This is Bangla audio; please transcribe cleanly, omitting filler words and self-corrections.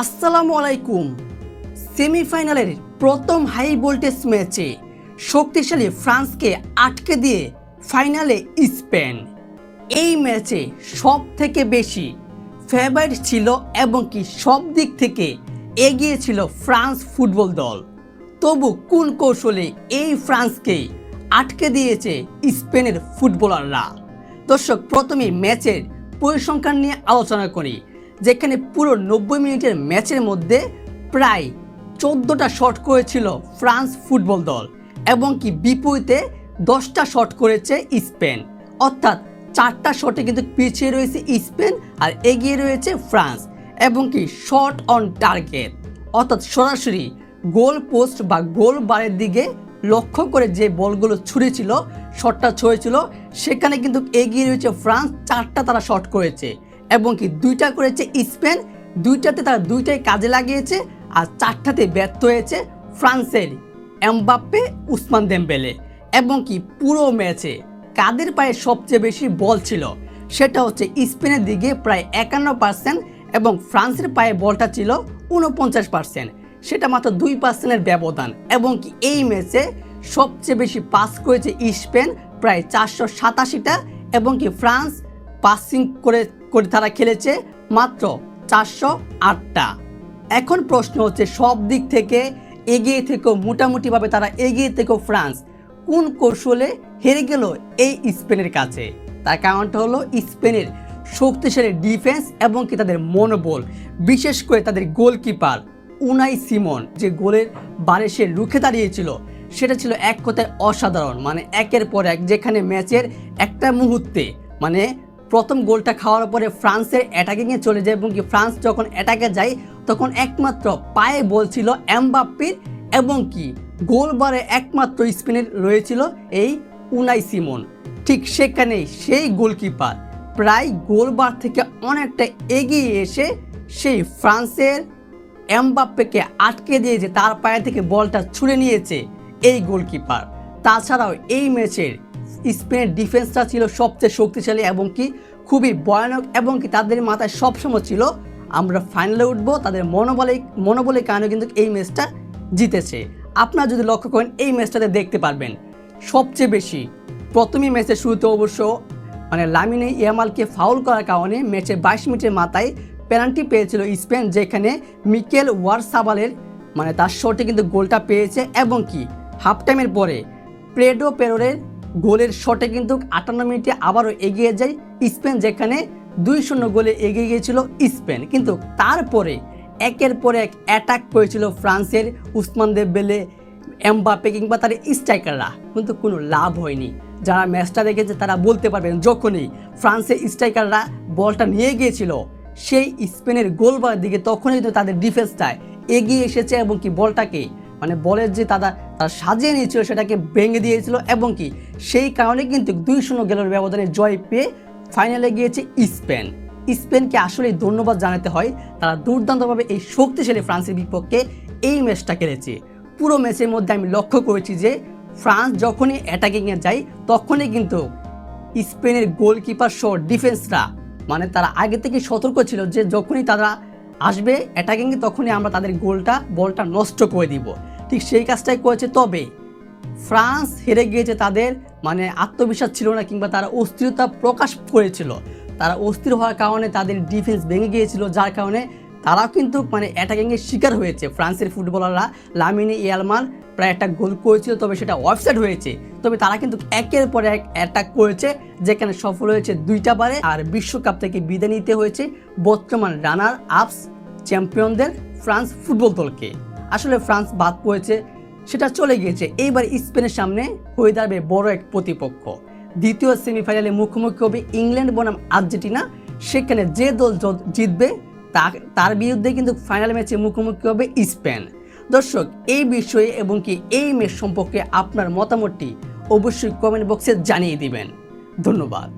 আসসালামু আলাইকুম। সেমিফাইনালের প্রথম হাই ভোল্টেজ ম্যাচে শক্তিশালী ফ্রান্সকে আটকে দিয়ে ফাইনালে স্পেন। এই ম্যাচে সব থেকে বেশি ফেভারিট ছিল এবং কি সব দিক থেকে এগিয়ে ছিল ফ্রান্স ফুটবল দল। তবু কোন কৌশলে এই ফ্রান্সকে আটকে দিয়েছে স্পেনের ফুটবলাররা? দর্শক, প্রথমে ম্যাচের পরিসংখ্যান নিয়ে আলোচনা করি, যেখানে পুরো 90 মিনিটের ম্যাচের মধ্যে প্রায় 14টা শট করেছিল ফ্রান্স ফুটবল দল এবং কি বিপরীতে 10টা শট করেছে স্পেন। অর্থাৎ 4টা শটে কিন্তু পিছিয়ে রয়েছে স্পেন আর এগিয়ে রয়েছে ফ্রান্স। এবং কি শট অন টার্গেট, অর্থাৎ সরাসরি গোল পোস্ট বা গোল বারের দিকে লক্ষ্য করে যে বলগুলো ছুঁড়েছিল, শটটা ছুঁড়েছিল, সেখানে কিন্তু এগিয়ে রয়েছে ফ্রান্স। 4টা তারা শট করেছে এবং কি 2টা করেছে স্পেন। 2টাতে তারা 2টাই কাজে লাগিয়েছে আর 4টাতে ব্যর্থ হয়েছে ফ্রান্সের এমবাপ্পে, উসমান দেমবেলে। এবং কি পুরো ম্যাচে কাদের পায়ে সবচেয়ে বেশি বল ছিল সেটা হচ্ছে স্পেনের দিকে প্রায় 51% এবং ফ্রান্সের পায়ে বলটা ছিল 49%। সেটা মাত্র 2%-এর ব্যবধান। এবং কি এই ম্যাচে সবচেয়ে বেশি পাস করেছে স্পেন, প্রায় 487টা, এবং কি ফ্রান্স পাসিং করে তারা খেলেছে মাত্র 408টা। এখন প্রশ্ন হচ্ছে, সব দিক থেকে এগিয়ে থেকেও মোটামুটিভাবে তারা এগিয়ে থেকেও ফ্রান্স কোন কৌশলে হেরে গেল এই স্পেনের কাছে? তার কারণটা হলো স্পেনের শক্তিশালী ডিফেন্স এবং কি তাদের মনোবল, বিশেষ করে তাদের গোলকিপার উনাই সিমন যে গোলের বারে সে রুখে দাঁড়িয়েছিল, সেটা ছিল এক কথায় অসাধারণ। মানে একের পর এক, যেখানে ম্যাচের একটা মুহূর্তে মানে প্রথম গোলটা খাওয়ার পরে ফ্রান্সের অ্যাটাকিংয়ে চলে যায় এবং কি ফ্রান্স যখন অ্যাটাকে যায় তখন একমাত্র পায়ে বল ছিল এমবাপ্পের এবং কি গোল বারে একমাত্র স্পেনের রয়েছিল এই উনাই সিমন। ঠিক সেখানেই সেই গোলকিপার প্রায় গোল বার থেকে অনেকটা এগিয়ে এসে সেই ফ্রান্সের এমবাপ্পেকে আটকে দিয়েছে, তার পায়ে থেকে বলটা ছুঁড়ে নিয়েছে এই গোলকিপার। তাছাড়াও এই ম্যাচের স্পেনের ডিফেন্সটা ছিল সবচেয়ে শক্তিশালী এবং কি খুবই ভয়ানক এবং কি তাদের মাথায় সবসময় ছিল আমরা ফাইনালে উঠবো। তাদের মনোবলের কারণে কিন্তু এই ম্যাচটা জিতেছে। আপনারা যদি লক্ষ্য করেন এই ম্যাচটাতে দেখতে পারবেন সবচেয়ে বেশি প্রথমই ম্যাচের শুরুতে অবশ্য লামিনে ইয়ামালকে ফাউল করার কারণে ম্যাচের 22 মিনিটের মাথায় পেনাল্টি পেয়েছিল স্পেন, যেখানে মিকেল ওয়ারসাবালের তার শটে কিন্তু গোলটা পেয়েছে। এবং কি হাফ টাইমের পরে প্রেডো পেরোরের গোলের শটে কিন্তু 58 মিনিটে আবারও এগিয়ে যায় স্পেন, যেখানে 2-0 গোলে এগিয়ে গিয়েছিল স্পেন। কিন্তু তারপরে একের পর এক অ্যাটাক করেছিল ফ্রান্সের উসমান দেমবেলে, এমবাপ্পে কিংবা তার স্ট্রাইকাররা, কিন্তু কোনো লাভ হয়নি। যারা ম্যাচটা দেখেছে তারা বলতে পারবেন যখনই ফ্রান্সের স্ট্রাইকাররা বলটা নিয়ে গিয়েছিল সেই স্পেনের গোলবার দিকে, তখনই কিন্তু তাদের ডিফেন্সটা এগিয়ে এসেছে এবং কি বলটাকে বলের যে তারা সাজিয়ে নিয়েছিল সেটাকে ভেঙে দিয়েছিল এবং কি সেই কারণে কিন্তু 2-0 গোলের ব্যবধানে জয় পেয়ে ফাইনালে গিয়েছে স্পেন। স্পেনকে আসলে ধন্যবাদ জানাতে হয়, তারা দুর্দান্তভাবে এই শক্তিশালী ফ্রান্সের বিপক্ষে এই ম্যাচটা খেলেছে। পুরো ম্যাচের মধ্যে আমি লক্ষ্য করেছি যে ফ্রান্স যখনই অ্যাটাকিংয়ে যায় তখনই কিন্তু স্পেনের গোলকিপার সহ ডিফেন্সরা তারা আগে থেকে সতর্ক ছিল যে যখনই তারা আসবে অ্যাটাকিংয়ে তখনই আমরা তাদের বলটা নষ্ট করে দিব। ঠিক সেই কাজটাই করেছে। তবে ফ্রান্স হেরে গিয়েছে, তাদের আত্মবিশ্বাস ছিল না কিংবা তারা অস্থিরতা প্রকাশ করেছিল। তারা অস্থির হওয়ার কারণে তাদের ডিফেন্স ভেঙে গিয়েছিল, যার কারণে তারাও কিন্তু অ্যাটাকিংয়ের শিকার হয়েছে। ফ্রান্সের ফুটবলাররা লামিনে ইয়ামাল প্রায় একটা গোল করেছিল, তবে সেটা অফসাইড হয়েছে। তবে তারা কিন্তু একের পর এক অ্যাটাক করেছে, যেখানে সফল হয়েছে 2টা বারে। আর বিশ্বকাপ থেকে বিদায় নিতে হয়েছে বর্তমান রানার আপস চ্যাম্পিয়নদের ফ্রান্স ফুটবল দলকে। আসলে ফ্রান্স বাদ পড়েছে, সেটা চলে গিয়েছে। এইবার স্পেনের সামনে হয়ে দাঁড়াবে বড় এক প্রতিপক্ষ। দ্বিতীয় সেমিফাইনালে মুখোমুখি হবে ইংল্যান্ড বনাম আর্জেন্টিনা। সেখানে যে দল জিতবে তার বিরুদ্ধে কিন্তু ফাইনাল ম্যাচে মুখোমুখি হবে স্পেন। দর্শক, এই বিষয়ে এবং কি এই ম্যাচ সম্পর্কে আপনার মতামতটি অবশ্যই কমেন্ট বক্সে জানিয়ে দিবেন। ধন্যবাদ।